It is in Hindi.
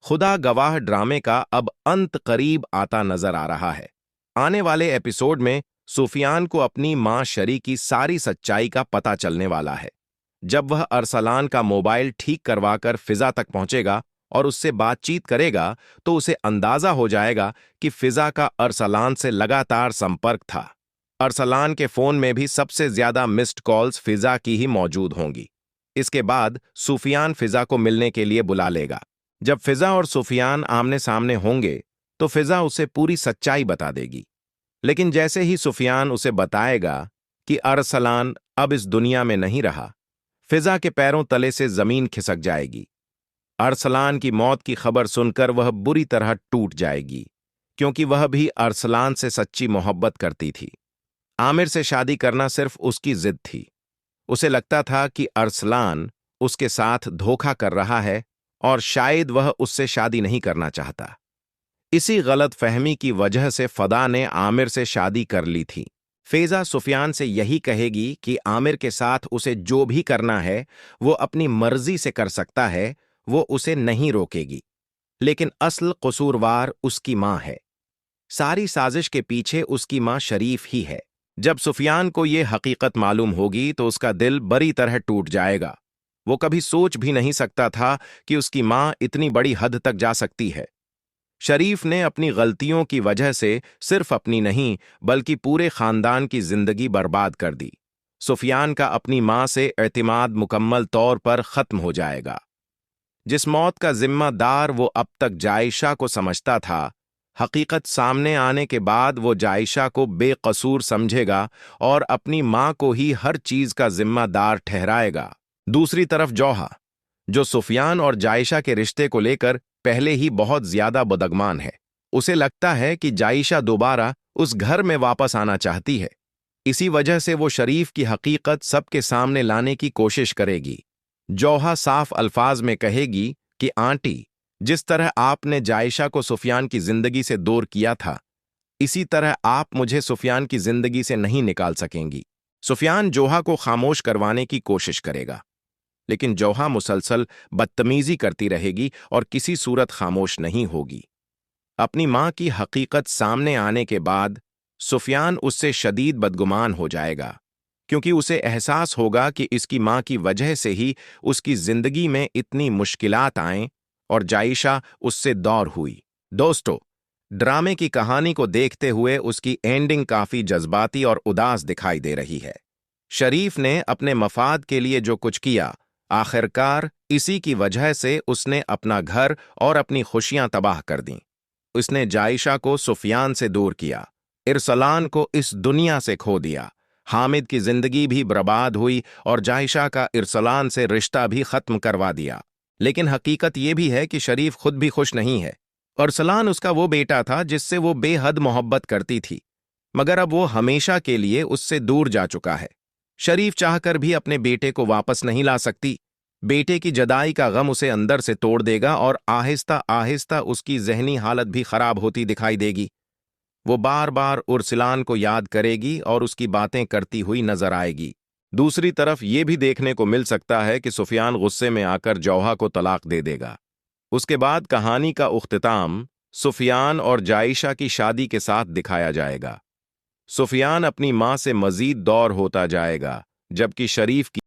खुदा गवाह ड्रामे का अब अंत करीब आता नजर आ रहा है। आने वाले एपिसोड में सुफियान को अपनी मां शरी की सारी सच्चाई का पता चलने वाला है। जब वह अरसलान का मोबाइल ठीक करवाकर फिजा तक पहुंचेगा और उससे बातचीत करेगा तो उसे अंदाजा हो जाएगा कि फिजा का अरसलान से लगातार संपर्क था। अरसलान के फोन में भी सबसे ज्यादा मिस्ड कॉल्स फिजा की ही मौजूद होंगी। इसके बाद सुफियान फिजा को मिलने के लिए बुला लेगा। जब फिजा और सुफियान आमने सामने होंगे तो फिजा उसे पूरी सच्चाई बता देगी। लेकिन जैसे ही सुफियान उसे बताएगा कि अरसलान अब इस दुनिया में नहीं रहा, फिजा के पैरों तले से जमीन खिसक जाएगी। अरसलान की मौत की खबर सुनकर वह बुरी तरह टूट जाएगी, क्योंकि वह भी अरसलान से सच्ची मोहब्बत करती थी। आमिर से शादी करना सिर्फ उसकी जिद थी। उसे लगता था कि अरसलान उसके साथ धोखा कर रहा है और शायद वह उससे शादी नहीं करना चाहता। इसी गलत फहमी की वजह से फदा ने आमिर से शादी कर ली थी। फेजा सुफियान से यही कहेगी कि आमिर के साथ उसे जो भी करना है वो अपनी मर्जी से कर सकता है, वो उसे नहीं रोकेगी। लेकिन असल कसूरवार उसकी मां है। सारी साजिश के पीछे उसकी मां शरीफ ही है। जब सुफियान को ये हकीकत मालूम होगी तो उसका दिल बुरी तरह टूट जाएगा। वो कभी सोच भी नहीं सकता था कि उसकी मां इतनी बड़ी हद तक जा सकती है। शरीफ ने अपनी गलतियों की वजह से सिर्फ अपनी नहीं बल्कि पूरे खानदान की जिंदगी बर्बाद कर दी। सुफियान का अपनी मां से एतमाद मुकम्मल तौर पर खत्म हो जाएगा। जिस मौत का जिम्मेदार वो अब तक जायशा को समझता था, हकीकत सामने आने के बाद वो जायशा को बेकसूर समझेगा और अपनी मां को ही हर चीज का जिम्मेदार ठहराएगा। दूसरी तरफ जौहा, जो सुफियान और जायशा के रिश्ते को लेकर पहले ही बहुत ज्यादा बदगमान है। उसे लगता है कि जायशा दोबारा उस घर में वापस आना चाहती है। इसी वजह से वो शरीफ की हकीकत सबके सामने लाने की कोशिश करेगी। जौहा साफ अल्फाज में कहेगी कि आंटी, जिस तरह आपने जायशा को सुफियान की जिंदगी से दूर किया था, इसी तरह आप मुझे सुफियान की जिंदगी से नहीं निकाल सकेंगी। सुफियान जौहा को खामोश करवाने की कोशिश करेगा, लेकिन जौहा मुसलसल बदतमीजी करती रहेगी और किसी सूरत खामोश नहीं होगी। अपनी मां की हकीकत सामने आने के बाद सुफियान उससे शदीद बदगुमान हो जाएगा, क्योंकि उसे एहसास होगा कि इसकी मां की वजह से ही उसकी जिंदगी में इतनी मुश्किलात आएं और जायशा उससे दूर हुई। दोस्तों, ड्रामे की कहानी को देखते हुए उसकी एंडिंग काफी जज्बाती और उदास दिखाई दे रही है। शरीफ ने अपने मफाद के लिए जो कुछ किया, आखिरकार इसी की वजह से उसने अपना घर और अपनी खुशियां तबाह कर दीं। उसने जायशा को सुफियान से दूर किया, इरसलान को इस दुनिया से खो दिया, हामिद की जिंदगी भी बर्बाद हुई और जायशा का इरसलान से रिश्ता भी खत्म करवा दिया। लेकिन हकीकत यह भी है कि शरीफ खुद भी खुश नहीं है। इरसलान उसका वो बेटा था जिससे वो बेहद मोहब्बत करती थी, मगर अब वो हमेशा के लिए उससे दूर जा चुका है। शरीफ चाहकर भी अपने बेटे को वापस नहीं ला सकती। बेटे की जदाई का गम उसे अंदर से तोड़ देगा और आहिस्ता आहिस्ता उसकी जहनी हालत भी खराब होती दिखाई देगी। वो बार बार उर्सलान को याद करेगी और उसकी बातें करती हुई नजर आएगी। दूसरी तरफ ये भी देखने को मिल सकता है कि सुफियान गुस्से में आकर जौहा को तलाक दे देगा। उसके बाद कहानी का उख्तिताम सुफियान और जायशा की शादी के साथ दिखाया जाएगा। सुफियान अपनी मां से मजीद दूर होता जाएगा, जबकि शरीफ की